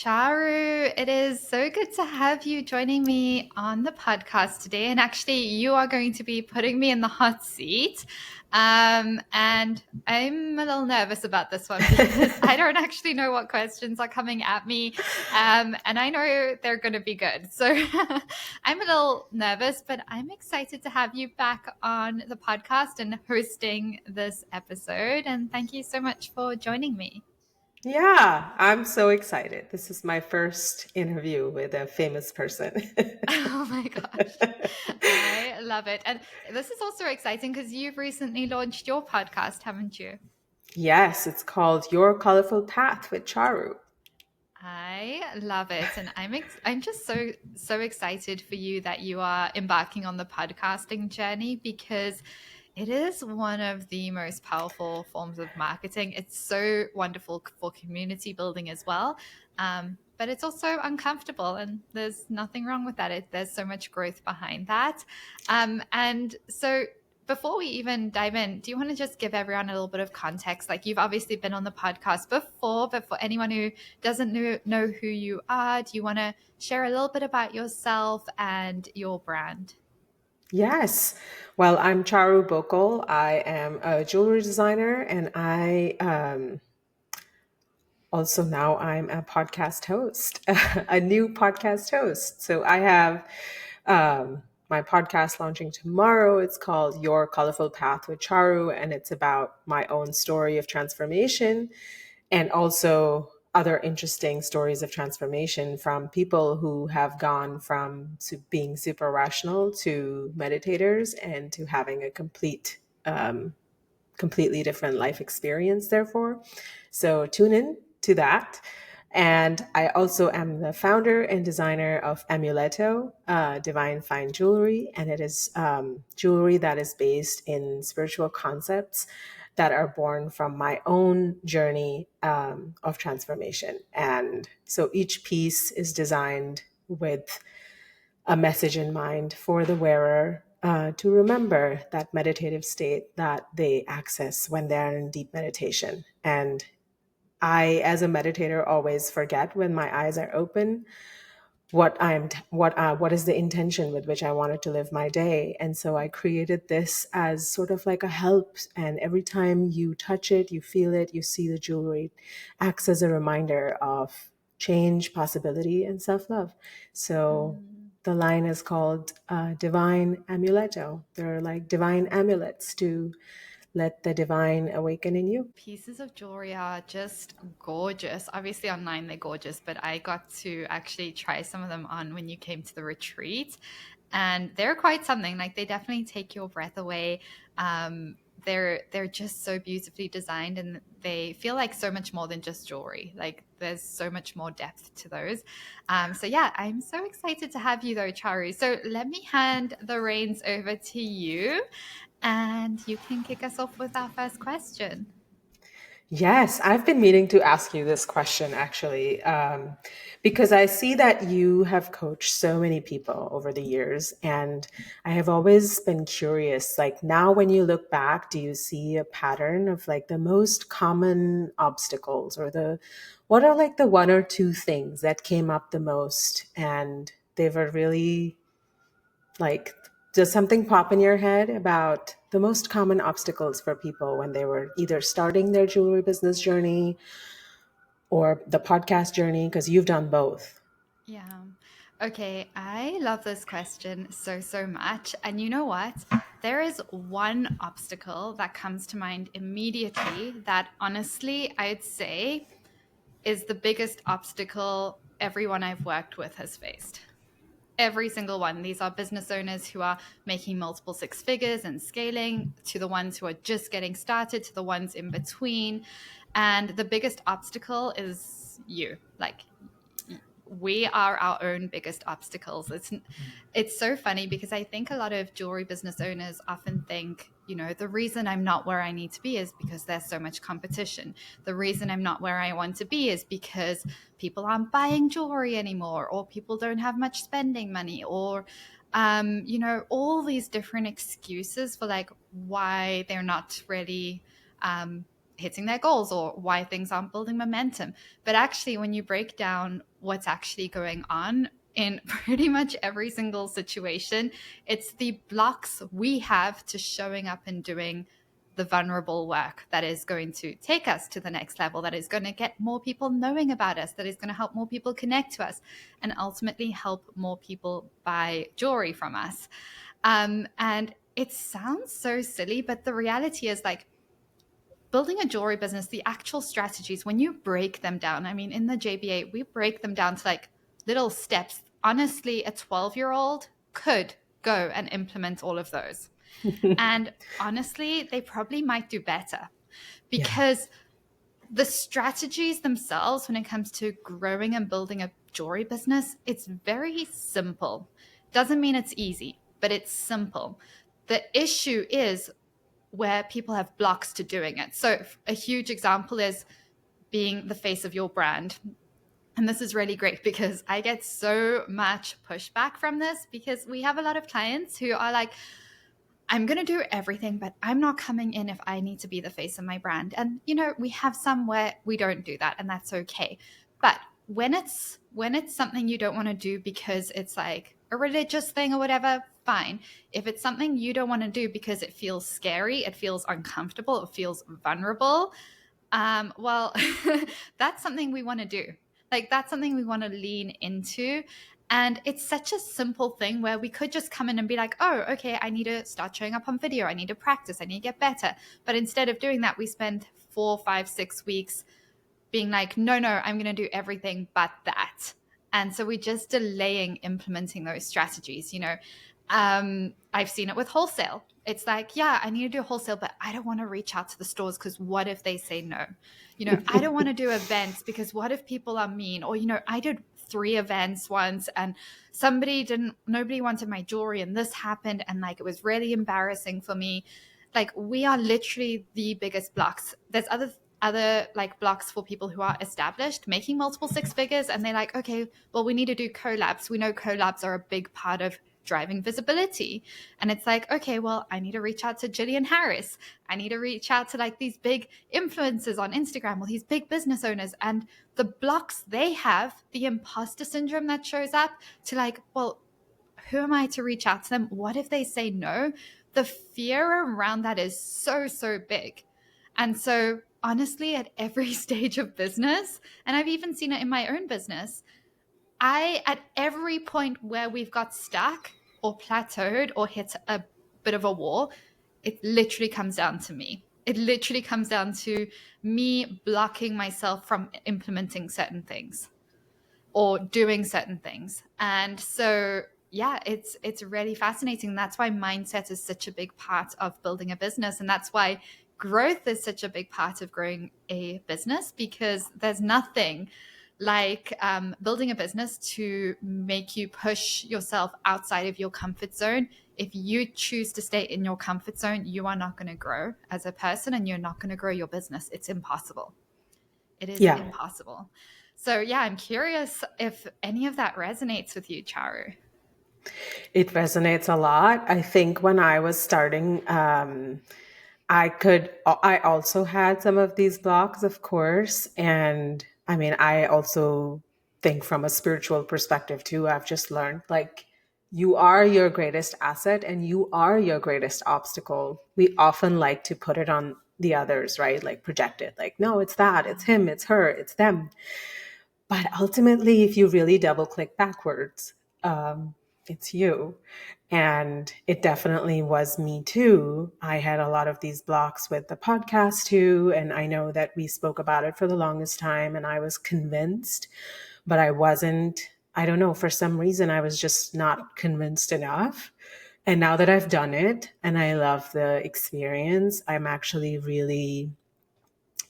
Charu, it is so good to have you joining me on the podcast today. And actually, you are going to be putting me in the hot seat. And I'm a little nervous about this one because I don't actually know what questions are coming at me. And I know they're going to be good. So I'm a little nervous, but I'm excited to have you back on the podcast and hosting this episode. And thank you so much for joining me. Yeah, I'm so excited. This is my first interview with a famous person. Oh my gosh. I love it. And this is also exciting because you've recently launched your podcast, haven't you? Yes, it's called Your Colorful Path with Charu. I love it. And I'm just so excited for you that you are embarking on the podcasting journey because it is one of the most powerful forms of marketing. It's so wonderful for community building as well. But it's also uncomfortable, and there's nothing wrong with that. There's so much growth behind that. And so before we even dive in, do you want to just give everyone a little bit of context? Like, you've obviously been on the podcast before, but for anyone who doesn't know who you are, do you want to share a little bit about yourself and your brand? Yes. Well, I'm Charu Bokal. I am a jewelry designer and also now I'm a podcast host, a new podcast host. So I have my podcast launching tomorrow. It's called Your Colorful Path with Charu, and it's about my own story of transformation and also other interesting stories of transformation from people who have gone from being super rational to meditators and to having a completely different life experience, therefore. So tune in to that. And I also am the founder and designer of Amuleto, Divine Fine Jewelry. And it is jewelry that is based in spiritual concepts that are born from my own journey of transformation. And so each piece is designed with a message in mind for the wearer to remember that meditative state that they access when they're in deep meditation. And I, as a meditator, always forget when my eyes are open what is the intention with which I wanted to live my day. And so I created this as sort of like a help. And every time you touch it, you feel it, you see the jewelry, it acts as a reminder of change, possibility, and self-love. So the line is called Divine Amuleto. They're like divine amulets to let the divine awaken in you. Pieces of jewelry are just gorgeous. Obviously, online they're gorgeous, but I got to actually try some of them on when you came to the retreat, and they're quite something. Like, they definitely take your breath away. They're just so beautifully designed, and they feel like so much more than just jewelry. Like, there's so much more depth to those. So yeah, I'm so excited to have you though, Charu. So let me hand the reins over to you, and you can kick us off with our first question. Yes, I've been meaning to ask you this question actually, because I see that you have coached so many people over the years, and I have always been curious. Like, now, when you look back, do you see a pattern of like the most common obstacles, or what are like the one or two things that came up the most, and they were really like, does something pop in your head about the most common obstacles for people when they were either starting their jewelry business journey or the podcast journey? Because you've done both. Yeah. Okay, I love this question so much. And you know what? There is one obstacle that comes to mind immediately that honestly I'd say is the biggest obstacle everyone I've worked with has faced. Every single one. These are business owners who are making multiple six figures and scaling, to the ones who are just getting started, to the ones in between. And the biggest obstacle is you. Like, we are our own biggest obstacles. It's so funny because I think a lot of jewelry business owners often think, the reason I'm not where I need to be is because there's so much competition. The reason I'm not where I want to be is because people aren't buying jewelry anymore, or people don't have much spending money, or all these different excuses for like why they're not really hitting their goals or why things aren't building momentum. But actually, when you break down what's actually going on in pretty much every single situation, it's the blocks we have to showing up and doing the vulnerable work that is going to take us to the next level, that is going to get more people knowing about us, that is going to help more people connect to us, and ultimately help more people buy jewelry from us. And it sounds so silly, but the reality is, like, building a jewelry business, the actual strategies, when you break them down, I mean, in the JBA, we break them down to like little steps. Honestly, a 12-year-old could go and implement all of those. And honestly, they probably might do better, Yeah. because the strategies themselves, when it comes to growing and building a jewelry business, it's very simple. Doesn't mean it's easy, but it's simple. The issue is where people have blocks to doing it. So a huge example is being the face of your brand. And this is really great because I get so much pushback from this, because we have a lot of clients who are like, I'm going to do everything, but I'm not coming in if I need to be the face of my brand. And, you know, we have some where we don't do that, and that's okay. But when it's something you don't want to do because it's like a religious thing or whatever, fine. If it's something you don't want to do because it feels scary, it feels uncomfortable, it feels vulnerable, well, that's something we want to do. Like, that's something we want to lean into. And it's such a simple thing where we could just come in and be like, oh, okay, I need to start showing up on video. I need to practice. I need to get better. But instead of doing that, we spend 4, 5, 6 weeks being like, no, I'm going to do everything but that. And so we're just delaying implementing those strategies. I've seen it with wholesale. It's like, yeah, I need to do wholesale, but I don't want to reach out to the stores because what if they say no? I don't want to do events because what if people are mean? Or, I did 3 events once and nobody wanted my jewelry and this happened. And like, it was really embarrassing for me. Like, we are literally the biggest blocks. There's other like blocks for people who are established, making multiple 6 figures, and they're like, okay, well, we need to do collabs. We know collabs are a big part of driving visibility. And it's like, okay, well, I need to reach out to Jillian Harris. I need to reach out to like these big influencers on Instagram or these big business owners. And the blocks they have, the imposter syndrome that shows up to like, well, who am I to reach out to them? What if they say no? The fear around that is so, so big. And so honestly, at every stage of business, and I've even seen it in my own business, at every point where we've got stuck or plateaued or hit a bit of a wall, it literally comes down to me. It literally comes down to me blocking myself from implementing certain things or doing certain things. And so, yeah, it's really fascinating. That's why mindset is such a big part of building a business. And that's why growth is such a big part of growing a business, because there's nothing like building a business to make you push yourself outside of your comfort zone. If you choose to stay in your comfort zone, you are not going to grow as a person, and you're not going to grow your business. It's impossible. It is Yeah. impossible. So yeah, I'm curious if any of that resonates with you, Charu. It resonates a lot. I think when I was starting, I also had some of these blocks, of course. And I mean, I also think from a spiritual perspective too, I've just learned like you are your greatest asset and you are your greatest obstacle. We often like to put it on the others, right? Like project it like, no, it's that, it's him, it's her, it's them. But ultimately, if you really double click backwards, it's you. And it definitely was me too. I had a lot of these blocks with the podcast too. And I know that we spoke about it for the longest time and I was convinced, but I wasn't, I don't know, for some reason, I was just not convinced enough. And now that I've done it and I love the experience, I'm actually really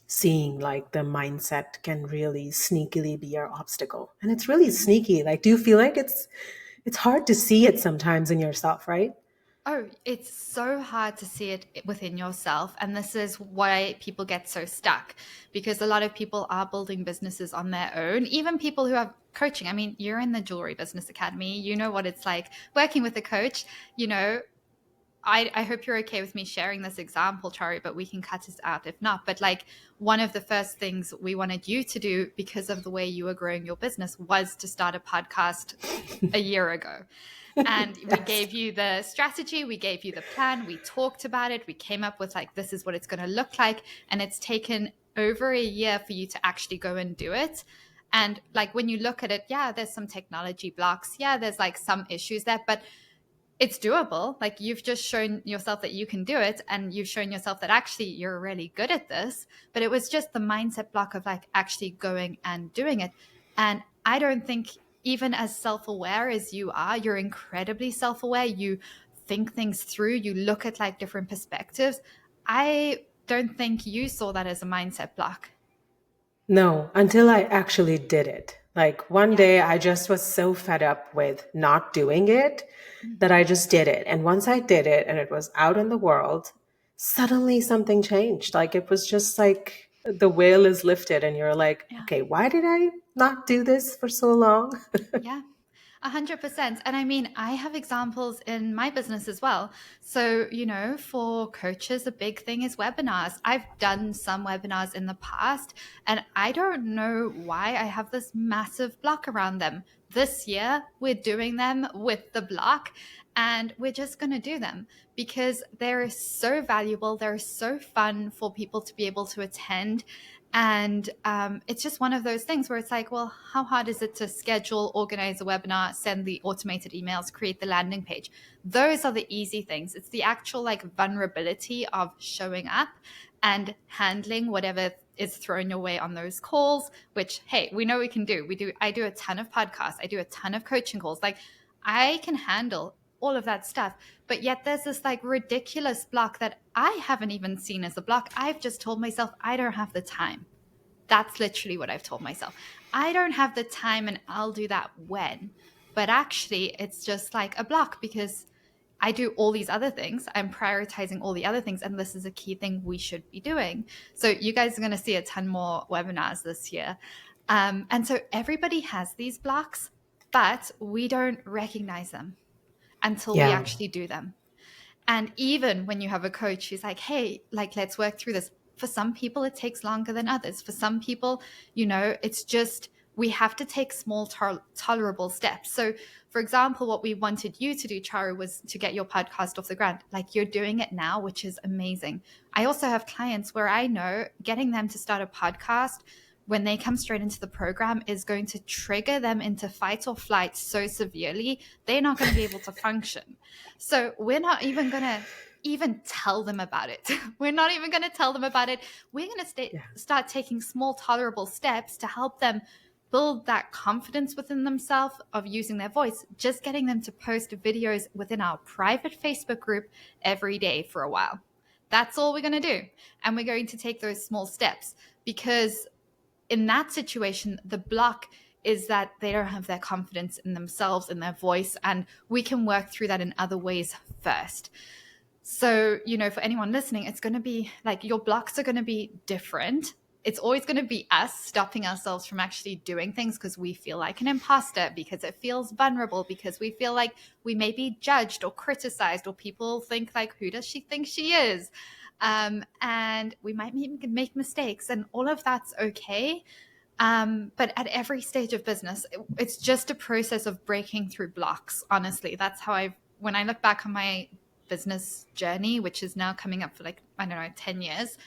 seeing like the mindset can really sneakily be your obstacle. And it's really sneaky. Like, do you feel like it's hard to see it sometimes in yourself, right? Oh, it's so hard to see it within yourself. And this is why people get so stuck, because a lot of people are building businesses on their own, even people who have coaching. I mean, you're in the Jewelry Business Academy, you know what it's like working with a coach. I hope you're okay with me sharing this example, Chari, but we can cut it out if not. But like one of the first things we wanted you to do because of the way you were growing your business was to start a podcast a year ago. And we Yes. gave you the strategy, we gave you the plan, we talked about it, we came up with like, this is what it's going to look like. And it's taken over a year for you to actually go and do it. And like when you look at it, yeah, there's some technology blocks. Yeah, there's like some issues there, but it's doable. Like you've just shown yourself that you can do it, and you've shown yourself that actually you're really good at this. But it was just the mindset block of like actually going and doing it. And I don't think, even as self-aware as you are, you're incredibly self-aware. You think things through, you look at like different perspectives. I don't think you saw that as a mindset block. No, until I actually did it. Like one Yeah. day I just was so fed up with not doing it that I Mhm. just did it. And once I did it and it was out in the world, suddenly something changed. Like it was just like the veil is lifted and you're like, Yeah. okay, why did I not do this for so long? Yeah. 100%. And I mean, I have examples in my business as well. So, for coaches, a big thing is webinars. I've done some webinars in the past, and I don't know why I have this massive block around them. This year, we're doing them with the block, and we're just going to do them because they're so valuable. They're so fun for people to be able to attend. And it's just one of those things where it's like, well, how hard is it to schedule, organize a webinar, send the automated emails, create the landing page? Those are the easy things. It's the actual like vulnerability of showing up and handling whatever is thrown your way on those calls, which, hey, we know we can do. I do a ton of podcasts. I do a ton of coaching calls. Like I can handle all of that stuff. But yet there's this like ridiculous block that I haven't even seen as a block. I've just told myself I don't have the time. That's literally what I've told myself. I don't have the time and I'll do that when. But actually, it's just like a block because I do all these other things. I'm prioritizing all the other things. And this is a key thing we should be doing. So you guys are going to see a ton more webinars this year. And so everybody has these blocks, but we don't recognize them until we Yeah. actually do them. And even when you have a coach who's like, hey, like, let's work through this. For some people, it takes longer than others. For some people, it's just we have to take small, tolerable steps. So, for example, what we wanted you to do, Chara, was to get your podcast off the ground. Like you're doing it now, which is amazing. I also have clients where I know getting them to start a podcast when they come straight into the program is going to trigger them into fight or flight so severely, they're not going to be able to function. So we're not even going to even tell them about it. We're not even going to tell them about it. We're going to Yeah. start taking small, tolerable steps to help them build that confidence within themselves of using their voice, just getting them to post videos within our private Facebook group every day for a while. That's all we're going to do. And we're going to take those small steps because in that situation, the block is that they don't have their confidence in themselves, in their voice, and we can work through that in other ways first. So, for anyone listening, it's going to be like your blocks are going to be different. It's always going to be us stopping ourselves from actually doing things because we feel like an imposter, because it feels vulnerable, because we feel like we may be judged or criticized, or people think like, who does she think she is? And we might make mistakes, and all of that's okay. But at every stage of business, it's just a process of breaking through blocks. Honestly, that's how when I look back on my business journey, which is now coming up for like, I don't know, 10 years,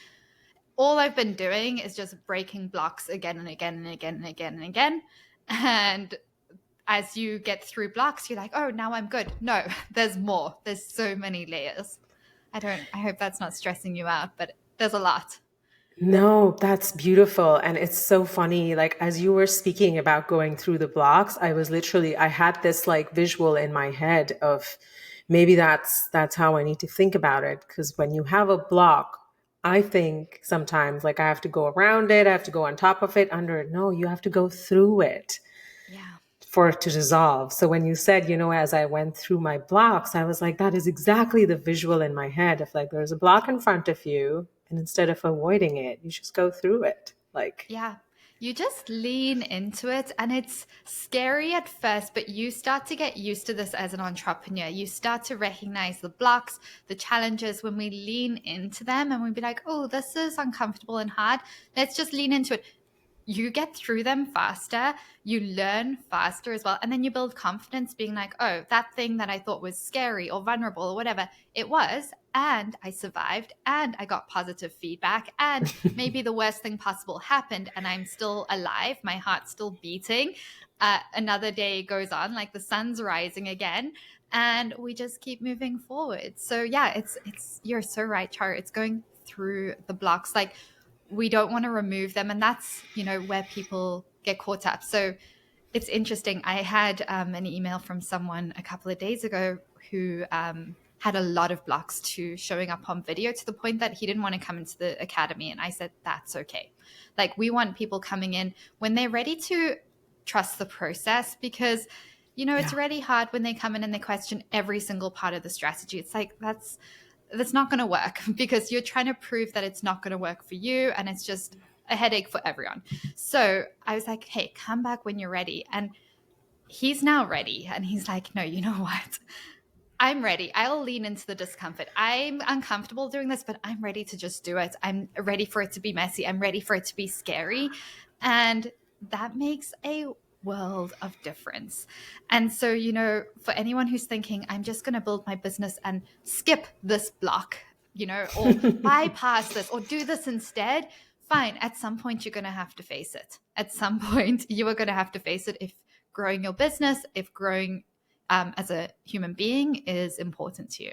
all I've been doing is just breaking blocks again and again and again and again and again. And as you get through blocks, you're like, oh, now I'm good. No, there's more. There's so many layers. I hope that's not stressing you out, but there's a lot. No, that's beautiful. And it's so funny. Like, as you were speaking about going through the blocks, I had this like visual in my head of maybe that's how I need to think about it. Because when you have a block, I think sometimes like I have to go around it, I have to go on top of it, under it. No, you have to go through it Yeah. for it to dissolve. So when you said, as I went through my blocks, I was like, that is exactly the visual in my head of like, there's a block in front of you. And instead of avoiding it, you just go through it. Like, Yeah. You just lean into it, and it's scary at first, but you start to get used to this as an entrepreneur. You start to recognize the blocks, the challenges when we lean into them, and we be like, oh, this is uncomfortable and hard. Let's just lean into it. You get through them faster, you learn faster as well, and then you build confidence being like, oh, that thing that I thought was scary or vulnerable or whatever, it was, and I survived, and I got positive feedback, and maybe the worst thing possible happened and I'm still alive, my heart's still beating. Another day goes on, like the sun's rising again, and we just keep moving forward. So yeah, it's you're so right, Char. It's going through the blocks. Like, we don't want to remove them, and that's where people get caught up. So it's interesting. I had an email from someone a couple of days ago who had a lot of blocks to showing up on video, to the point that he didn't want to come into the academy. And I said, that's okay. Like, we want people coming in when they're ready to trust the process, because it's Yeah. really hard when they come in and they question every single part of the strategy. It's like, that's not going to work because you're trying to prove that it's not going to work for you, and it's just a headache for everyone. So I was like, hey, come back when you're ready. And he's now ready. And he's like, no, you know what? I'm ready. I'll lean into the discomfort. I'm uncomfortable doing this, but I'm ready to just do it. I'm ready for it to be messy. I'm ready for it to be scary. And that makes a world of difference. And so, for anyone who's thinking, I'm just going to build my business and skip this block, or bypass this or do this instead, fine. At some point, you're going to have to face it. At some point, you are going to have to face it if growing your business, if growing as a human being is important to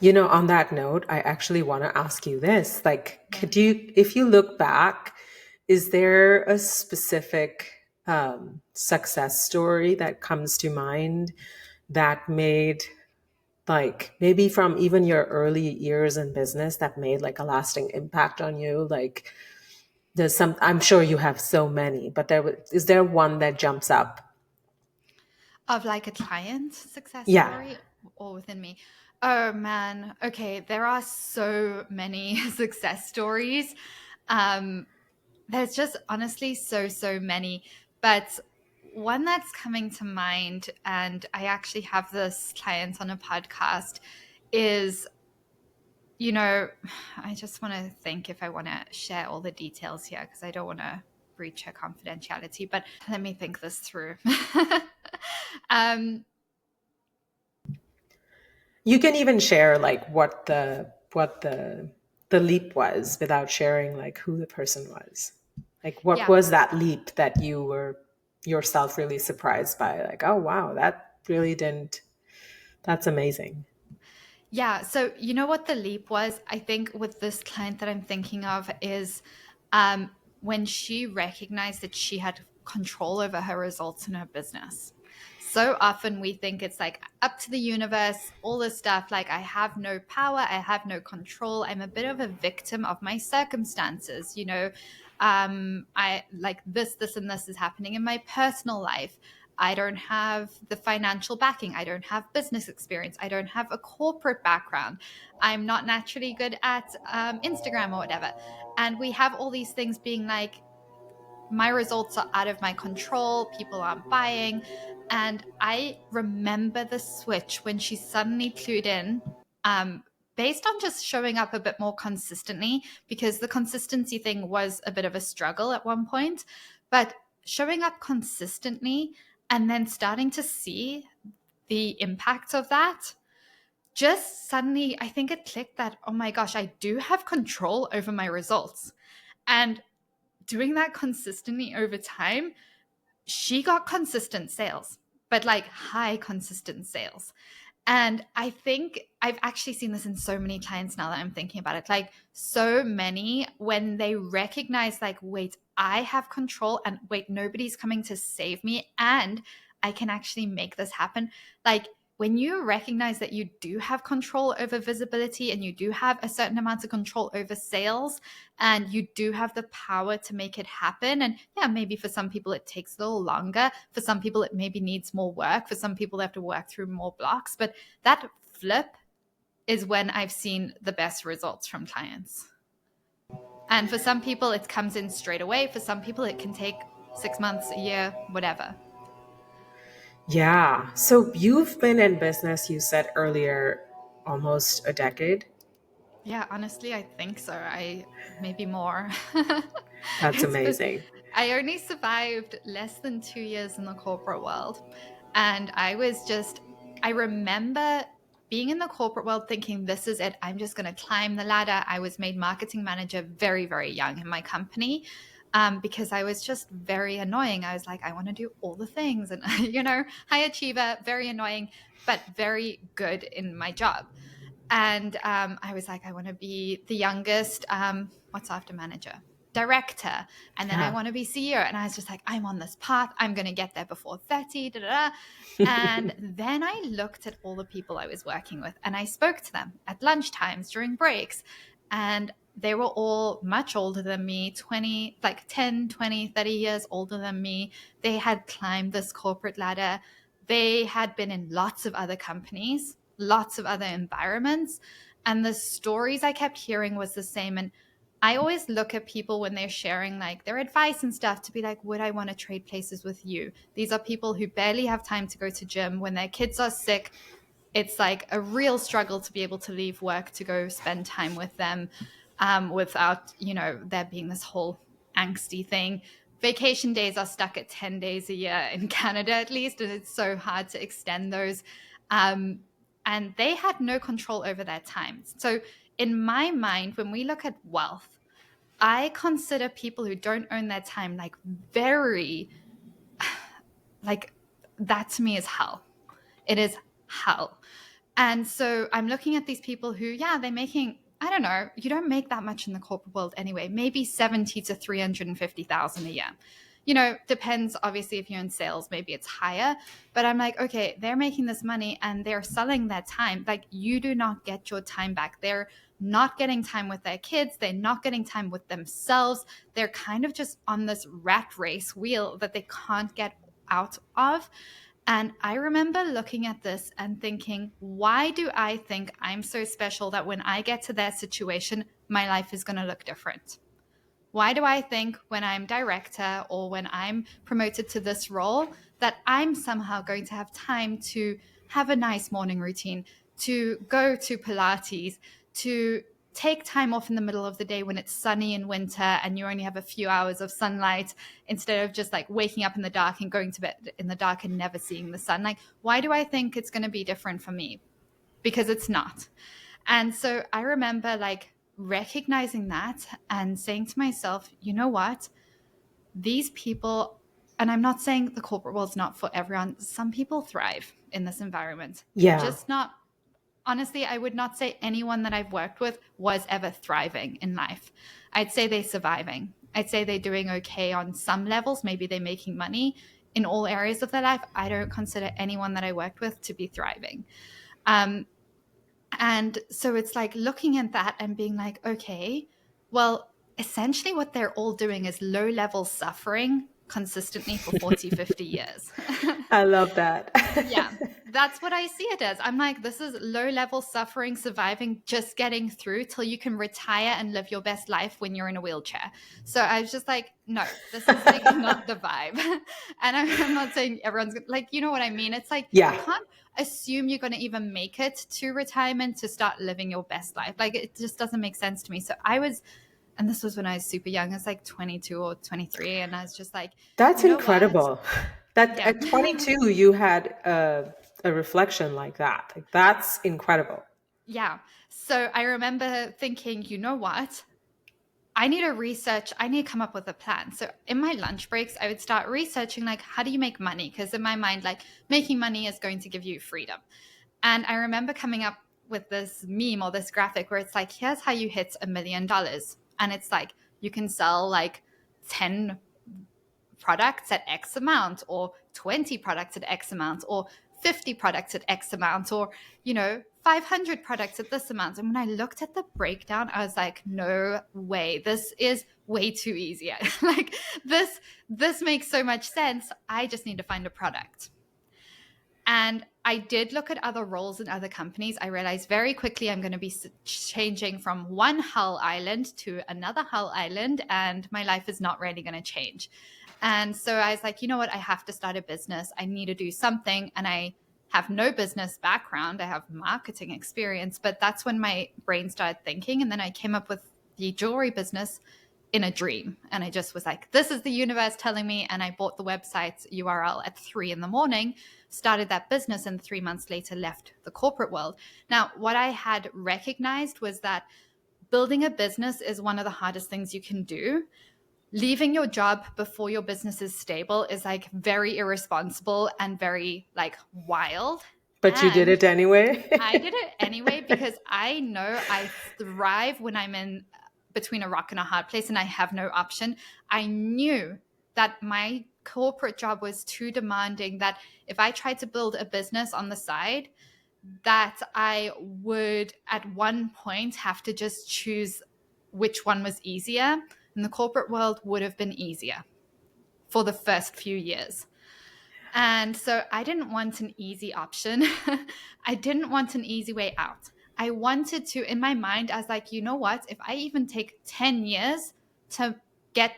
you. On that note, I actually want to ask you this. Like, Yeah. if you look back, is there a specific success story that comes to mind that made, like, maybe from even your early years in business, that made like a lasting impact on you? Like, I'm sure you have so many, but is there one that jumps up? Of like a client success Yeah. story or within me? Oh man. Okay. There are so many success stories. Um, there's just honestly so many. But one that's coming to mind, and I actually have this client on a podcast, is, I just want to think if I want to share all the details here because I don't want to breach her confidentiality, but let me think this through. um, You can even share like what the leap was without sharing like who the person was. Like, what yeah. was that leap that you were yourself really surprised by? Like, oh wow, that really didn't that's amazing. Yeah. So, what the leap was, I think, with this client that I'm thinking of is when she recognized that she had control over her results in her business. So often we think it's like up to the universe, all this stuff. Like, I have no power, I have no control. I'm a bit of a victim of my circumstances. I like this, and this is happening in my personal life. I don't have the financial backing. I don't have business experience. I don't have a corporate background. I'm not naturally good at Instagram or whatever. And we have all these things being like, my results are out of my control. People aren't buying. And I remember the switch when she suddenly clued in, um, based on just showing up a bit more consistently, because the consistency thing was a bit of a struggle at one point. But showing up consistently and then starting to see the impact of that, just suddenly, I think it clicked that, oh my gosh, I do have control over my results. And doing that consistently over time, she got consistent sales, but like high consistent sales. And I think I've actually seen this in so many clients now that I'm thinking about it. Like, so many, when they recognize, like, wait, I have control, and wait, nobody's coming to save me, and I can actually make this happen. Like, when you recognize that you do have control over visibility and you do have a certain amount of control over sales and you do have the power to make it happen. And yeah, maybe for some people it takes a little longer. For some people it maybe needs more work. For some people they have to work through more blocks. But that flip is when I've seen the best results from clients. And for some people, it comes in straight away. For some people, it can take 6 months, a year, whatever. Yeah. So you've been in business, you said earlier, almost a decade. Yeah, honestly, I think so. I maybe more. That's It's been, amazing. I only survived less than 2 years in the corporate world. And I remember being in the corporate world thinking, this is it. I'm just going to climb the ladder. I was made marketing manager very, very young in my company. Because I was just very annoying. I was like, I want to do all the things and, high achiever, very annoying, but very good in my job. And I was like, I want to be the youngest, what's after manager? Director. And then I Yeah. want to be CEO. And I was just like, I'm on this path. I'm going to get there before 30. Da, da, da. And then I looked at all the people I was working with and I spoke to them at lunchtimes during breaks. And they were all much older than me, 20, like 10, 20, 30 years older than me. They had climbed this corporate ladder. They had been in lots of other companies, lots of other environments. And the stories I kept hearing was the same. And I always look at people when they're sharing like their advice and stuff to be like, would I want to trade places with you? These are people who barely have time to go to gym when their kids are sick. It's like a real struggle to be able to leave work to go spend time with them, without, there being this whole angsty thing. Vacation days are stuck at 10 days a year in Canada, at least, and it's so hard to extend those. Um, and they had no control over their time. So, in my mind, when we look at wealth, I consider people who don't own their time like very, like, that to me is hell. It is hell. And so I'm looking at these people who, yeah, they're making, I don't know, you don't make that much in the corporate world anyway, maybe 70 to 350,000 a year. Depends obviously if you're in sales, maybe it's higher, but I'm like, okay, they're making this money and they're selling their time. Like, you do not get your time back. They're not getting time with their kids. They're not getting time with themselves. They're kind of just on this rat race wheel that they can't get out of. And I remember looking at this and thinking, why do I think I'm so special that when I get to that situation, my life is going to look different? Why do I think when I'm director or when I'm promoted to this role that I'm somehow going to have time to have a nice morning routine, to go to Pilates, to take time off in the middle of the day when it's sunny in winter and you only have a few hours of sunlight, instead of just like waking up in the dark and going to bed in the dark and never seeing the sun? Like, why do I think it's going to be different for me? Because it's not. And so I remember like recognizing that and saying to myself, you know what? These people, and I'm not saying the corporate world's not for everyone, some people thrive in this environment. Yeah. Just not, honestly, I would not say anyone that I've worked with was ever thriving in life. I'd say they're surviving. I'd say they're doing okay on some levels. Maybe they're making money in all areas of their life. I don't consider anyone that I worked with to be thriving. Um, and so it's like looking at that and being like, okay, well, essentially what they're all doing is low level suffering consistently for 40, 50 years. I love that. Yeah, that's what I see it as. I'm like, this is low level suffering, surviving, just getting through till you can retire and live your best life when you're in a wheelchair. So I was just like, no, this is like not the vibe. And I'm not saying everyone's like, you know what I mean? It's like, you Yeah. can't assume you're going to even make it to retirement to start living your best life. Like, it just doesn't make sense to me. So I was, and this was when I was super young. I was like 22 or 23. And I was just like, That's you know what? incredible. That Yeah. at 22 you had a reflection like that. Like that's incredible. Yeah. So I remember thinking, you know what? I need to come up with a plan. So in my lunch breaks, I would start researching like, how do you make money? Because in my mind, like, making money is going to give you freedom. And I remember coming up with this meme or this graphic where it's like, here's how you hit $1 million. And it's like, you can sell like 10 products at X amount, or 20 products at X amount, or 50 products at X amount, or 500 products at this amount. And when I looked at the breakdown, I was like, no way, this is way too easy. Like, this makes so much sense. I just need to find a product. And I did look at other roles in other companies. I realized very quickly I'm going to be changing from one Hull Island to another Hull Island, and my life is not really going to change. And so I was like, you know what? I have to start a business. I need to do something. And I have no business background. I have marketing experience, but that's when my brain started thinking. And then I came up with the jewelry business in a dream. And I just was like, this is the universe telling me. And I bought the website URL at 3 a.m, started that business, and 3 months later left the corporate world. Now, what I had recognized was that building a business is one of the hardest things you can do. Leaving your job before your business is stable is like very irresponsible and very like wild. But you did And it anyway. I did it anyway because I know I thrive when I'm in between a rock and a hard place and I have no option. I knew that my corporate job was too demanding, that if I tried to build a business on the side, that I would at one point have to just choose which one was easier. And the corporate world would have been easier for the first few years. And so I didn't want an easy option. I didn't want an easy way out. I wanted to, in my mind, I was like, you know what? If I even take 10 years to get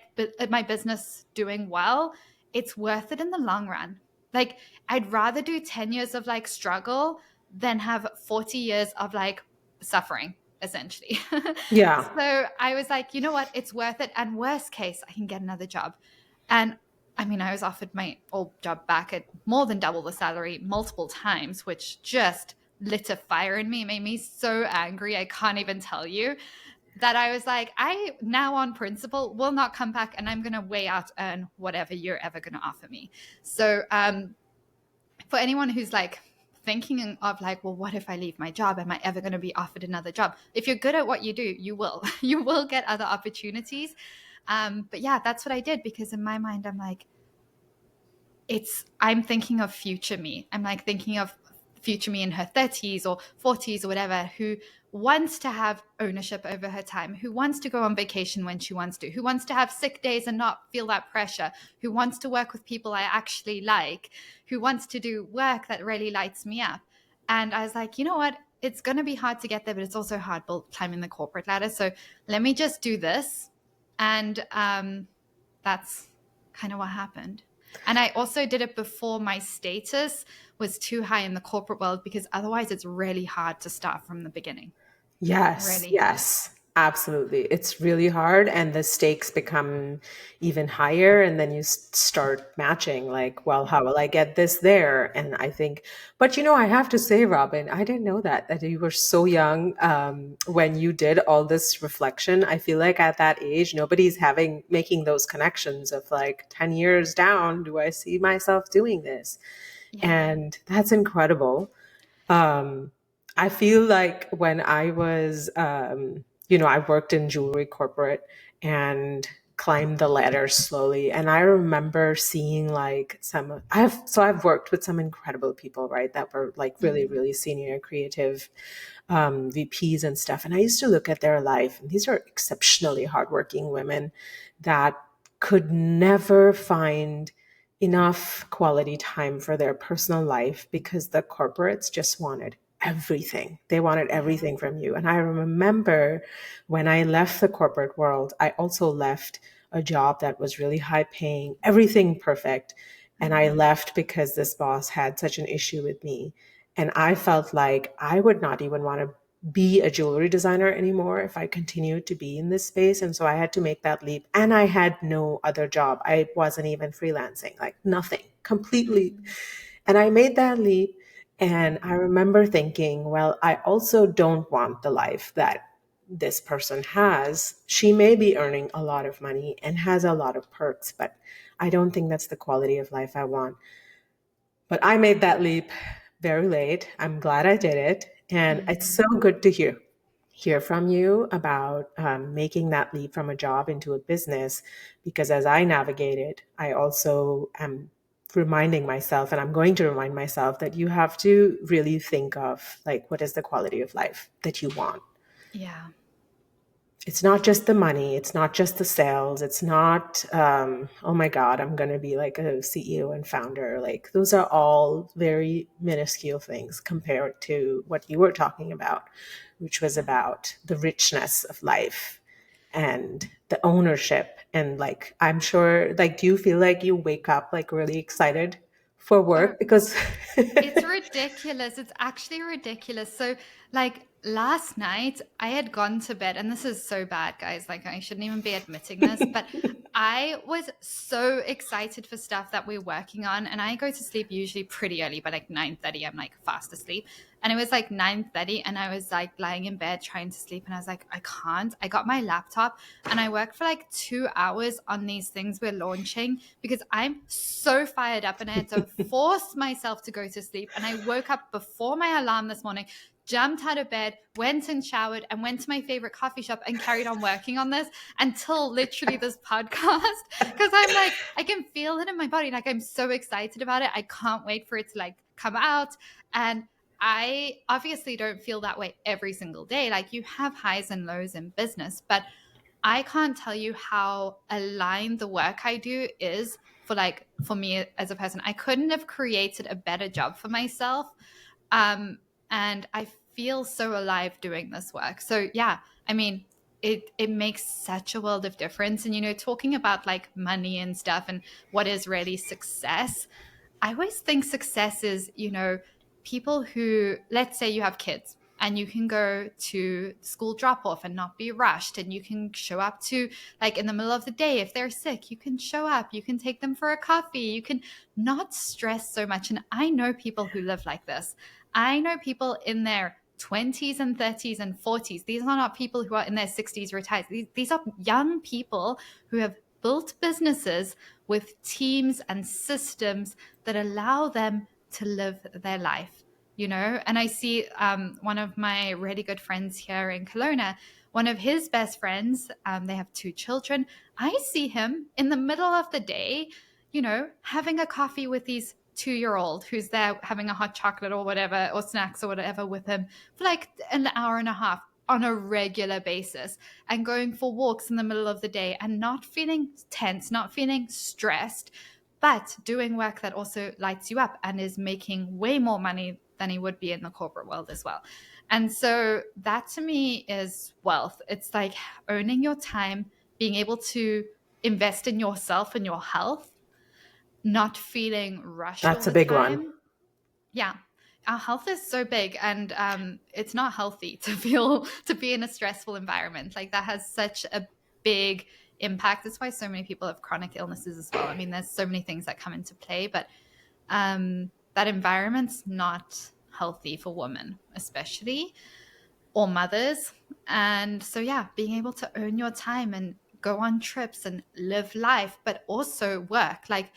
my business doing well, it's worth it in the long run. Like, I'd rather do 10 years of like struggle than have 40 years of like suffering, essentially. Yeah. So I was like, you know what? It's worth it. And worst case, I can get another job. And I mean, I was offered my old job back at more than double the salary multiple times, which just lit a fire in me. It made me so angry. I can't even tell you that I was like, I now on principle will not come back, and I'm going to way out earn whatever you're ever going to offer me. So for anyone who's like thinking of like, well, what if I leave my job? Am I ever going to be offered another job? If you're good at what you do, you will. You will get other opportunities. But yeah, that's what I did, because in my mind, I'm like, I'm thinking of future me. I'm like thinking of future me in her 30s or 40s or whatever, who wants to have ownership over her time, who wants to go on vacation when she wants to, who wants to have sick days and not feel that pressure, who wants to work with people I actually like, who wants to do work that really lights me up. And I was like, you know what? It's going to be hard to get there, but it's also hard climbing the corporate ladder. So let me just do this. And that's kind of what happened. And I also did it before my status was too high in the corporate world, because otherwise it's really hard to start from the beginning. Yes, Really hard. yes, absolutely. It's really hard, and the stakes become even higher. And then you start matching, like, well, how will I get this there? And I think, but I have to say, Robin, I didn't know that you were so young when you did all this reflection. I feel like at that age, nobody's making those connections of like 10 years down, do I see myself doing this? Yeah. And that's incredible. Um, I feel like when I was, I worked in jewelry corporate and climbed the ladder slowly. And I remember seeing like I've worked with some incredible people, right? That were like really, Mm. really senior creative VPs and stuff. And I used to look at their life, and these are exceptionally hardworking women that could never find enough quality time for their personal life because the corporates just wanted everything. They wanted Yeah. everything from you. And I remember when I left the corporate world, I also left a job that was really high paying, everything perfect. And I left because this boss had such an issue with me. And I felt like I would not even want to be a jewelry designer anymore if I continued to be in this space. And so I had to make that leap. And I had no other job. I wasn't even freelancing, like nothing, completely. And I made that leap. And I remember thinking, well, I also don't want the life that this person has. She may be earning a lot of money and has a lot of perks, but I don't think that's the quality of life I want. But I made that leap very late. I'm glad I did it. And it's so good to hear from you about making that leap from a job into a business, because as I navigate it, I also am reminding myself, and I'm going to remind myself, that you have to really think of like, what is the quality of life that you want? Yeah. It's not just the money. It's not just the sales. It's not, oh my God, I'm going to be like a CEO and founder. Like those are all very minuscule things compared to what you were talking about, which was about the richness of life and the ownership. And like, I'm sure, like, do you feel like you wake up like really excited for Oh, work? Because it's ridiculous. It's actually ridiculous. So, like last night, I had gone to bed, and this is so bad, guys. Like, I shouldn't even be admitting this, but I was so excited for stuff that we're working on, and I go to sleep usually pretty early, but like 9:30, I'm like fast asleep. And it was like 9:30, and I was like lying in bed trying to sleep, and I was like, I can't. I got my laptop, and I worked for like 2 hours on these things we're launching because I'm so fired up, and I had to force myself to go to sleep. And I woke up before my alarm this morning, jumped out of bed, went and showered, and went to my favorite coffee shop and carried on working on this until literally this podcast. Because I'm like, I can feel it in my body. Like, I'm so excited about it. I can't wait for it to like come out. And I obviously don't feel that way every single day. Like, you have highs and lows in business, but I can't tell you how aligned the work I do is for me as a person. I couldn't have created a better job for myself. Um, and I feel so alive doing this work. So yeah, I mean, it makes such a world of difference. And talking about like money and stuff and what is really success, I always think success is, people who, let's say you have kids and you can go to school drop off and not be rushed, and you can show up to, like, in the middle of the day if they're sick, you can show up, you can take them for a coffee, you can not stress so much. And I know people who live like this. I know people in their 20s and 30s and 40s. These are not people who are in their 60s retired. These are young people who have built businesses with teams and systems that allow them to live their life, And I see one of my really good friends here in Kelowna, one of his best friends, they have 2 children. I see him in the middle of the day, having a coffee with his 2-year-old who's there having a hot chocolate or whatever, or snacks or whatever with him for like an hour and a half on a regular basis, and going for walks in the middle of the day and not feeling tense, not feeling stressed, but doing work that also lights you up and is making way more money than he would be in the corporate world as well. And so that to me is wealth. It's like owning your time, being able to invest in yourself and your health, not feeling rushed all that's a the big one. time. Yeah. Our health is so big, and it's not healthy to be in a stressful environment. Like, that has such a big impact. That's why so many people have chronic illnesses as well. I mean, there's so many things that come into play, but that environment's not healthy for women, especially, or mothers. And so, yeah, being able to own your time and go on trips and live life, but also work. Like,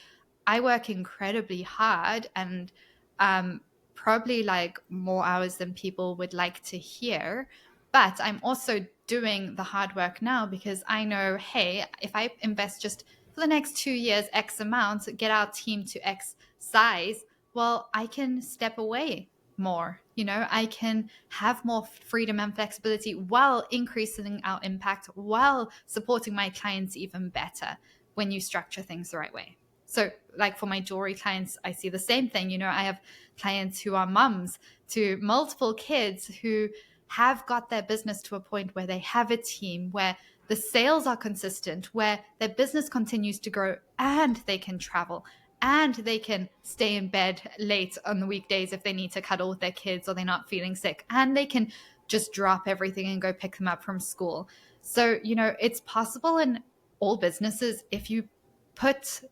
I work incredibly hard, and um, probably like more hours than people would like to hear. But I'm also doing the hard work now because I know, hey, if I invest just for the next 2 years, X amount, get our team to X size, well, I can step away more. I can have more freedom and flexibility while increasing our impact, while supporting my clients even better when you structure things the right way. So, like for my jewelry clients, I see the same thing. I have clients who are mums to multiple kids who have got their business to a point where they have a team, where the sales are consistent, where their business continues to grow, and they can travel, and they can stay in bed late on the weekdays if they need to cuddle with their kids or they're not feeling sick, and they can just drop everything and go pick them up from school. So, it's possible in all businesses if you put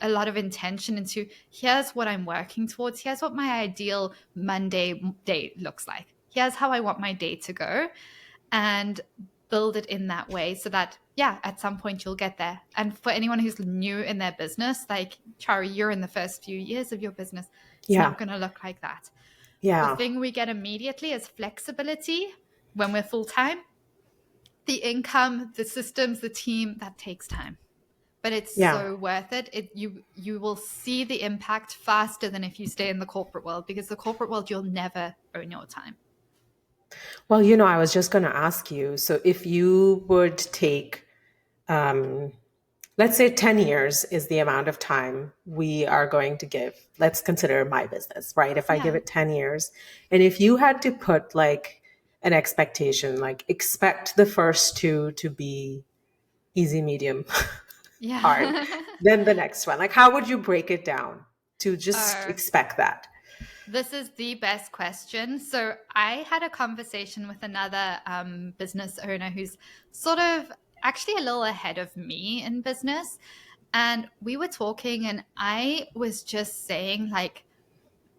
a lot of intention into, here's what I'm working towards, here's what my ideal Monday day looks like, here's how I want my day to go, and build it in that way so that, yeah, at some point you'll get there. And for anyone who's new in their business, like Chari, you're in the first few years of your business, it's Yeah. not going to look like that. The Yeah. thing we get immediately is flexibility when we're full-time. The income, the systems, the team, that takes time, but it's Yeah. so worth it. You will see the impact faster than if you stay in the corporate world, because the corporate world, you'll never own your time. Well, I was just going to ask you. So, if you would take, um, let's say 10 years is the amount of time we are going to give, let's consider my business, right? If I give Yeah. it 10 years, and if you had to put like an expectation, like expect the first two to be easy, medium, hard, Yeah. then the next one, like how would you break it down to just Oh, expect that? this is the best question. So I had a conversation with another business owner who's sort of actually a little ahead of me in business. And we were talking, and I was just saying, like,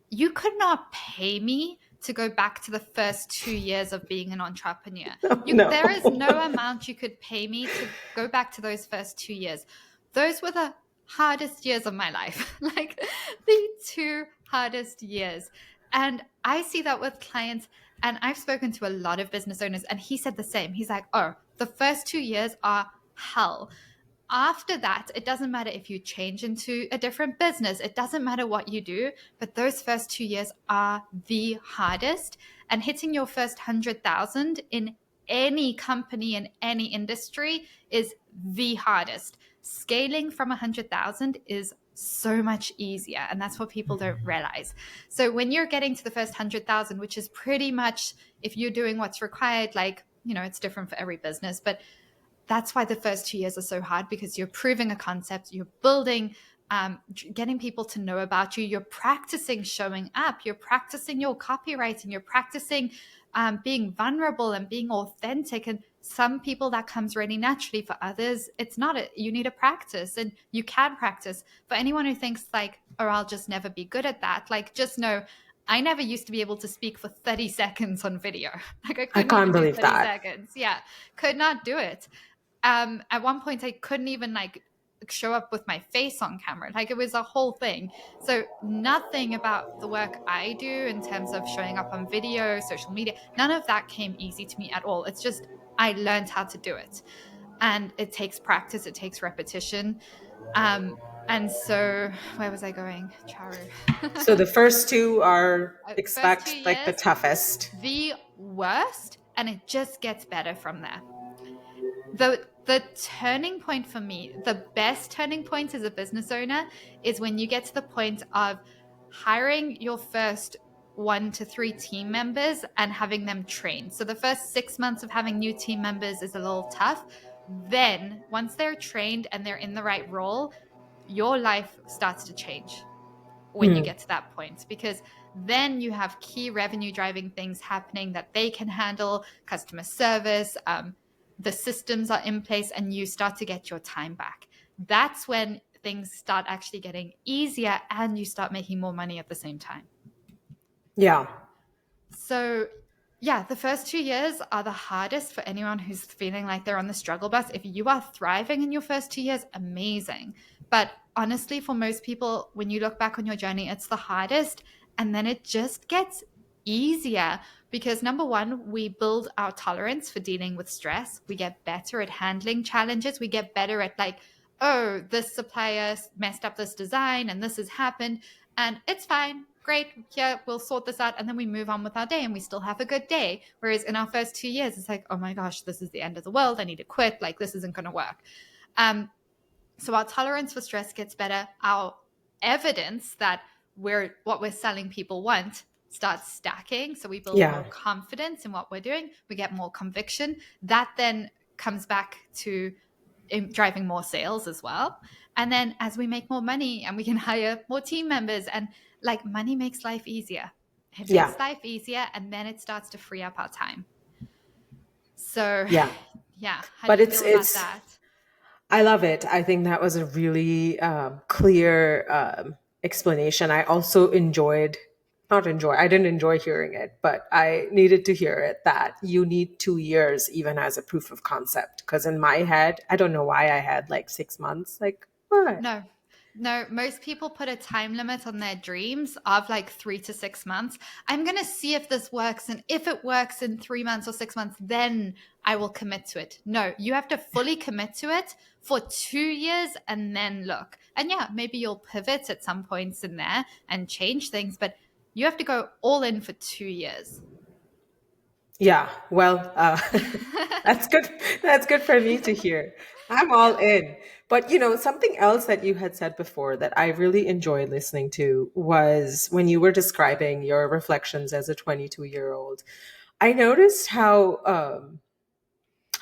you could not pay me to go back to the first 2 years of being an entrepreneur. There is No. no amount you could pay me to go back to those first 2 years. Those were the hardest years of my life, like the two hardest years. And I see that with clients, and I've spoken to a lot of business owners, and he said the same. He's like, oh, the first 2 years are hell. After that, it doesn't matter if you change into a different business, it doesn't matter what you do, but those first 2 years are the hardest. And hitting your first 100,000 in any company in any industry is the hardest. Scaling from 100,000 is so much easier, and that's what people don't realize. So when you're getting to the first 100,000, which is pretty much, if you're doing what's required, like, it's different for every business, but that's why the first 2 years are so hard, because you're proving a concept, you're building, getting people to know about you, you're practicing showing up, you're practicing your copywriting, you're practicing being vulnerable and being authentic. And some people that comes really naturally. For others, it's not. You need to practice, and you can practice. For anyone who thinks like, oh, I'll just never be good at that, like, just know, I never used to be able to speak for 30 seconds on video. Like, I I couldn't can't even do believe 30 that. seconds. Yeah, could not do it. At one point I couldn't even like show up with my face on camera. Like, it was a whole thing. So nothing about the work I do in terms of showing up on video, social media, none of that came easy to me at all. It's just I learned how to do it. And it takes practice, it takes repetition. And so where was I going? Charu. So the first two are First two expect like the years, toughest. the worst, and it just gets better from there. The turning point for me, the best turning point as a business owner, is when you get to the point of hiring your first 1 to 3 team members and having them trained. So the first 6 months of having new team members is a little tough. Then once they're trained and they're in the right role, your life starts to change when you Hmm. get to that point, because then you have key revenue driving things happening that they can handle, customer service, the systems are in place, and you start to get your time back. That's when things start actually getting easier and you start making more money at the same time. Yeah. So yeah, the first 2 years are the hardest for anyone who's feeling like they're on the struggle bus. If you are thriving in your first 2 years, amazing. But honestly, for most people, when you look back on your journey, it's the hardest. And then it just gets easier, because number one, we build our tolerance for dealing with stress. We get better at handling challenges. We get better at like, oh, this supplier messed up this design and this has happened, and it's fine. Great. Yeah, we'll sort this out. And then we move on with our day and we still have a good day. Whereas in our first 2 years, it's like, oh my gosh, this is the end of the world. I need to quit. Like, this isn't going to work. So our tolerance for stress gets better. Our evidence that what we're selling people want starts stacking. So we build Yeah. more confidence in what we're doing. We get more conviction. That then comes back to driving more sales as well. And then as we make more money and we can hire more team members, and like, money makes life easier. It Yeah. makes life easier, and then it starts to free up our time. So Yeah. yeah, how do But you it's feel about it's that? I love it. I think that was a really clear explanation. I also I didn't enjoy hearing it, but I needed to hear it that you need 2 years even as a proof of concept. Because in my head, I don't know why I had like 6 months. Like, what? No, no, most people put a time limit on their dreams of like 3 to 6 months. I'm going to see if this works. And if it works in 3 months or 6 months, then I will commit to it. No, you have to fully commit to it for 2 years and then look. And yeah, maybe you'll pivot at some points in there and change things, but you have to go all in for 2 years. Yeah, well, that's good. That's good for me to hear. I'm all Yeah. in. But something else that you had said before that I really enjoyed listening to was when you were describing your reflections as a 22-year-old. I noticed how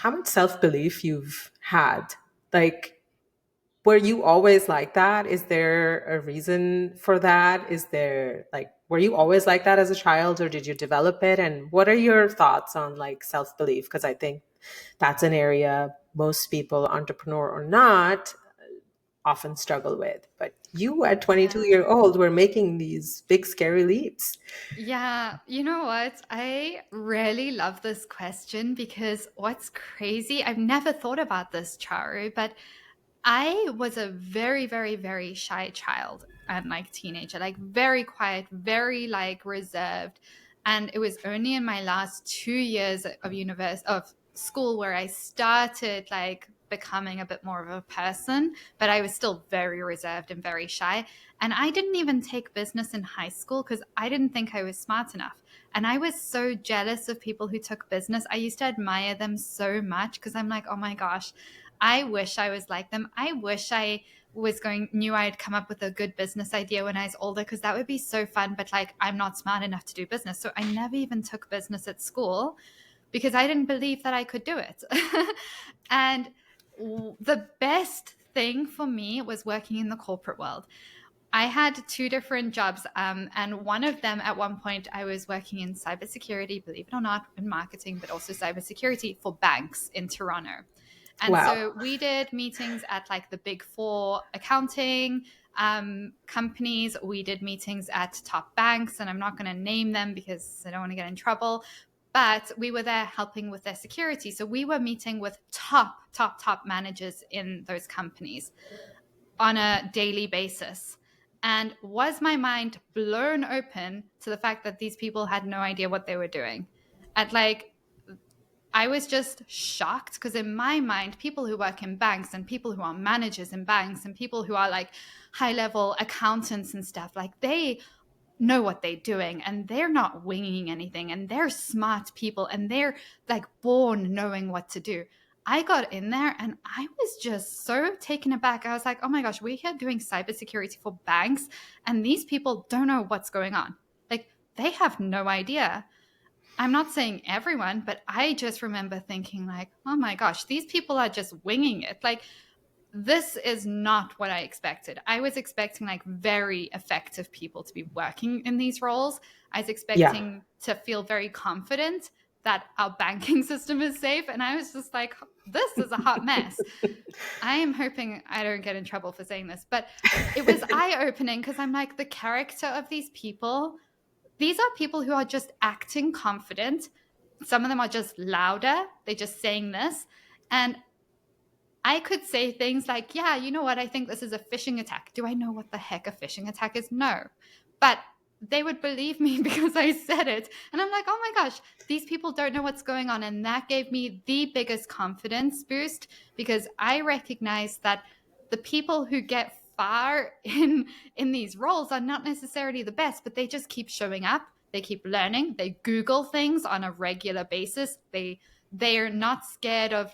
much self-belief you've had. Like, were you always like that? Is there a reason for that? Is there like, were you always like that as a child, or did you develop it? And what are your thoughts on like self belief? Because I think that's an area most people, entrepreneur or not, often struggle with. But you at 22 Yeah. year old were making these big scary leaps. Yeah, you know what? I really love this question because what's crazy, I've never thought about this, Charu, but I was a very, very, very shy child and like teenager, like very quiet, very like reserved. And it was only in my last 2 years of of school where I started like becoming a bit more of a person, but I was still very reserved and very shy. And I didn't even take business in high school because I didn't think I was smart enough. And I was so jealous of people who took business. I used to admire them so much because I'm like, oh my gosh, I wish I was like them. I wish I knew I'd come up with a good business idea when I was older because that would be so fun. But like, I'm not smart enough to do business. So I never even took business at school because I didn't believe that I could do it. And the best thing for me was working in the corporate world. I had two different jobs, and one of them at one point I was working in cybersecurity, believe it or not, in marketing, but also cybersecurity for banks in Toronto. And Wow. so we did meetings at like the big four accounting companies. We did meetings at top banks, and I'm not going to name them because I don't want to get in trouble. But we were there helping with their security. So we were meeting with top managers in those companies on a daily basis. And was my mind blown open to the fact that these people had no idea what they were doing? At like, I was just shocked because in my mind, people who work in banks and people who are managers in banks and people who are like high level accountants and stuff, like they know what they're doing and they're not winging anything and they're smart people and they're like born knowing what to do. I got in there and I was just so taken aback. I was like, oh my gosh, we're here doing cybersecurity for banks and these people don't know what's going on. Like they have no idea. I'm not saying everyone, but I just remember thinking like, oh my gosh, these people are just winging it. Like this is not what I expected. I was expecting like very effective people to be working in these roles. I was Yeah. expecting to feel very confident that our banking system is safe. And I was just like, this is a hot mess. I am hoping I don't get in trouble for saying this, but it was eye opening because I'm like, the character of these are people who are just acting confident. Some of them are just louder. They're just saying this. And I could say things like, yeah, you know what? I think this is a phishing attack. Do I know what the heck a phishing attack is? No. But they would believe me because I said it. And I'm like, oh my gosh, these people don't know what's going on. And that gave me the biggest confidence boost because I recognize that the people who get far in these roles are not necessarily the best, but they just keep showing up. They keep learning. They Google things on a regular basis. They're not scared of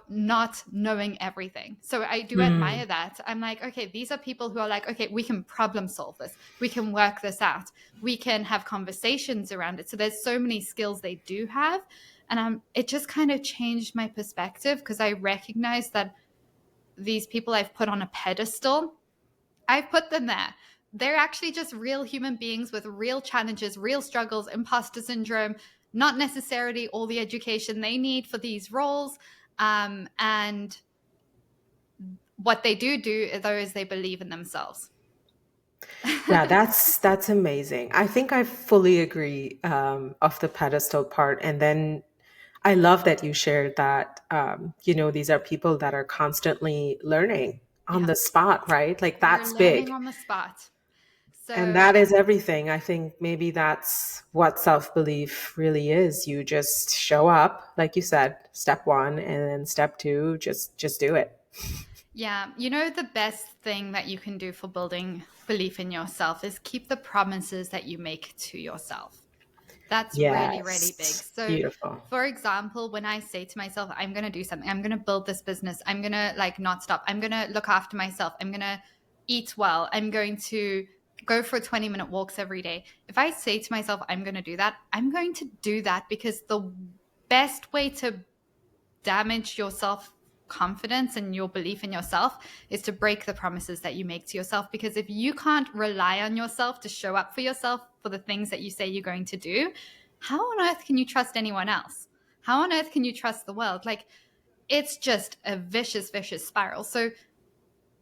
not knowing everything. So I do Mm. admire that. I'm like, okay, these are people who are like, okay, we can problem solve this. We can work this out. We can have conversations around it. So there's so many skills they do have. And it just kind of changed my perspective because I recognize that these people I've put on a pedestal, I've put them there. They're actually just real human beings with real challenges, real struggles, imposter syndrome, not necessarily all the education they need for these roles. And what they do though is they believe in themselves. Yeah, that's amazing. I think I fully agree of the pedestal part. And then I love that you shared that, these are people that are constantly learning on Yeah, the spot, right? Like they're that's learning big. on the spot. And So that is everything. I think maybe that's what self belief really is. You just show up, like you said, step one, and then step two, just do it. yeah, you know, the best thing that you can do for building belief in yourself is keep the promises that you make to yourself. That's really, really big. Yes. So, Beautiful. for example, when I say to myself, I'm going to do something, I'm going to build this business, I'm going to like not stop, I'm going to look after myself, I'm going to eat well, I'm going to go for 20-minute walks every day. If I say to myself, I'm going to do that, I'm going to do that, because the best way to damage your self confidence and your belief in yourself is to break the promises that you make to yourself. Because if you can't rely on yourself to show up for yourself for the things that you say you're going to do, how on earth can you trust anyone else? How on earth can you trust the world? Like, it's just a vicious, vicious spiral. So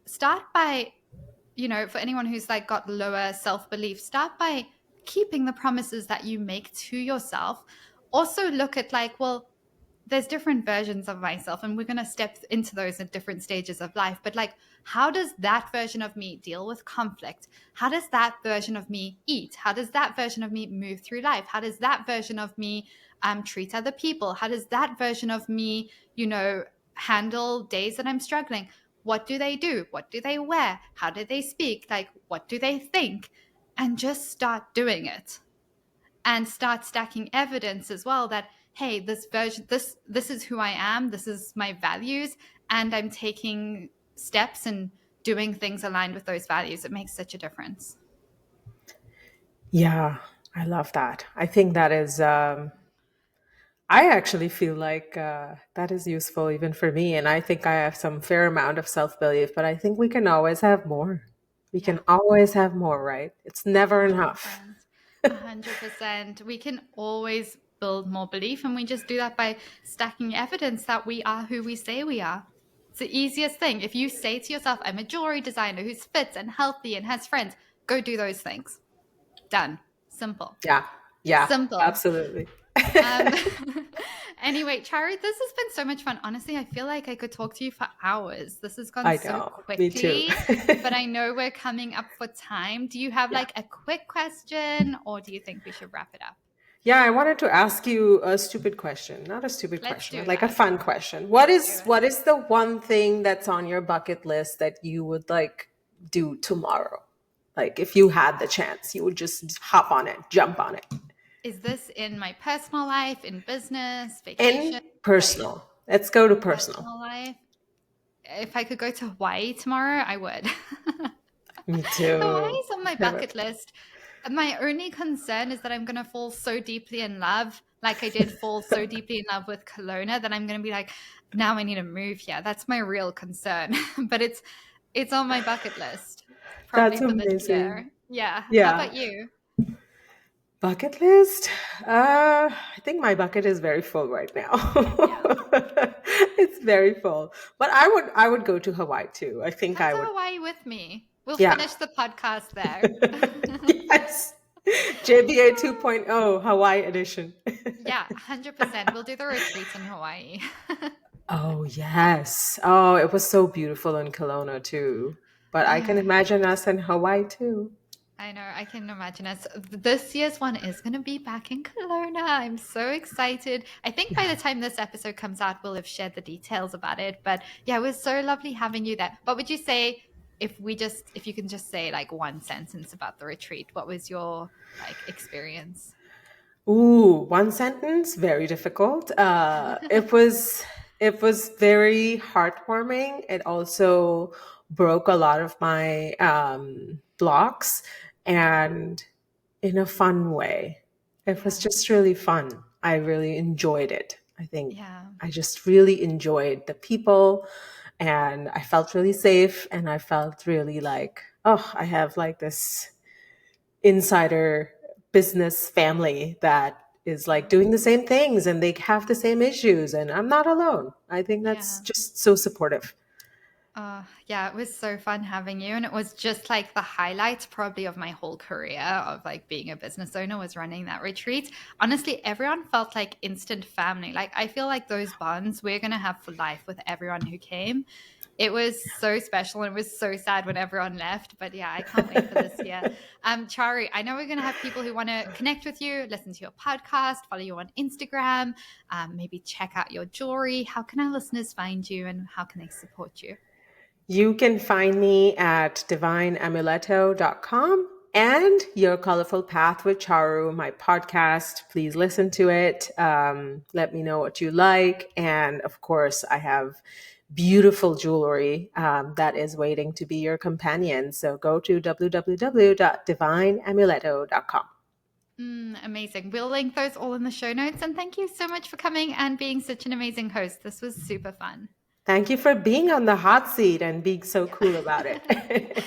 start by, for anyone who's like got lower self-belief, start by keeping the promises that you make to yourself. Also look at like, well, there's different versions of myself, and we're going to step into those at different stages of life. But like, how does that version of me deal with conflict? How does that version of me eat? How does that version of me move through life? How does that version of me treat other people? How does that version of me, handle days that I'm struggling? What do they do? What do they wear? How do they speak? Like, what do they think? And just start doing it, and start stacking evidence as well that, hey, this version, this is who I am, this is my values, and I'm taking steps and doing things aligned with those values. It makes such a difference. Yeah, I love that. I think that is, I actually feel like that is useful even for me. And I think I have some fair amount of self belief, but I think we can always have more. We Yeah, can always have more, right? It's never enough. 100%. 100%. We can always build more belief, and we just do that by stacking evidence that we are who we say we are. It's the easiest thing. If you say to yourself, I'm a jewelry designer who's fit and healthy and has friends, go do those things. Done. Simple. Yeah, yeah, Simple. absolutely. Um, anyway, Chari, this has been so much fun. Honestly, I feel like I could talk to you for hours. This has gone I so know. Me too. quickly, but I know we're coming up for time. Do you have Yeah. like a quick question, or do you think we should wrap it up? Yeah, I wanted to ask you a stupid question. Not a stupid Let's question, but do like a that. fun question. Let's do it. What is the one thing that's on your bucket list that you would like do tomorrow? Like if you had the chance, you would just hop on it, jump on it. Is this in my personal life, in business, vacation, In like personal. Let's go to personal. personal life? If I could go to Hawaii tomorrow, I would. Me too. Hawaii's on my bucket list. My only concern is that I'm going to fall so deeply in love, like I did fall so deeply in love with Kelowna, that I'm going to be like, now I need to move here. That's my real concern. But it's on my bucket list, probably That's for this amazing. year. Yeah. How Yeah. about you? Bucket list? I think my bucket is very full right now. Yeah. It's very full. But I would go to Hawaii too. I think Come I to would. Hawaii with me. We'll Yeah. finish the podcast there. Yes. JBA 2.0 Hawaii edition. Yeah, 100%. We'll do the retreat in Hawaii. Oh, yes. Oh, it was so beautiful in Kelowna too. But I can imagine us in Hawaii too. I know, I can imagine us. This year's one is going to be back in Kelowna. I'm so excited. I think by the time this episode comes out, we'll have shared the details about it. But yeah, it was so lovely having you there. What would you say if you can just say like one sentence about the retreat? What was your like experience? Ooh, one sentence, very difficult. It was very heartwarming. It also broke a lot of my blocks, and in a fun way. It was Yeah. just really fun. I really enjoyed it. I think Yeah. I just really enjoyed the people, and I felt really safe, and I felt really like, oh, I have like this insider business family that is like doing the same things and they have the same issues and I'm not alone. I think that's Yeah. just so supportive. Yeah, it was so fun having you. And it was just like the highlight probably of my whole career of like being a business owner was running that retreat. Honestly, everyone felt like instant family. Like I feel like those bonds we're going to have for life with everyone who came. It was so special, and it was so sad when everyone left. But yeah, I can't wait for this year. Chari, I know we're going to have people who want to connect with you, listen to your podcast, follow you on Instagram, maybe check out your jewelry. How can our listeners find you, and how can they support you? You can find me at divineamuleto.com. and Your Colorful Path with Charu, my podcast. Please listen to it. Let me know what you like. And of course, I have beautiful jewelry that is waiting to be your companion. So go to www.divineamuletto.com. Amazing. We'll link those all in the show notes. And thank you so much for coming and being such an amazing host. This was super fun. Thank you for being on the hot seat and being so cool about it.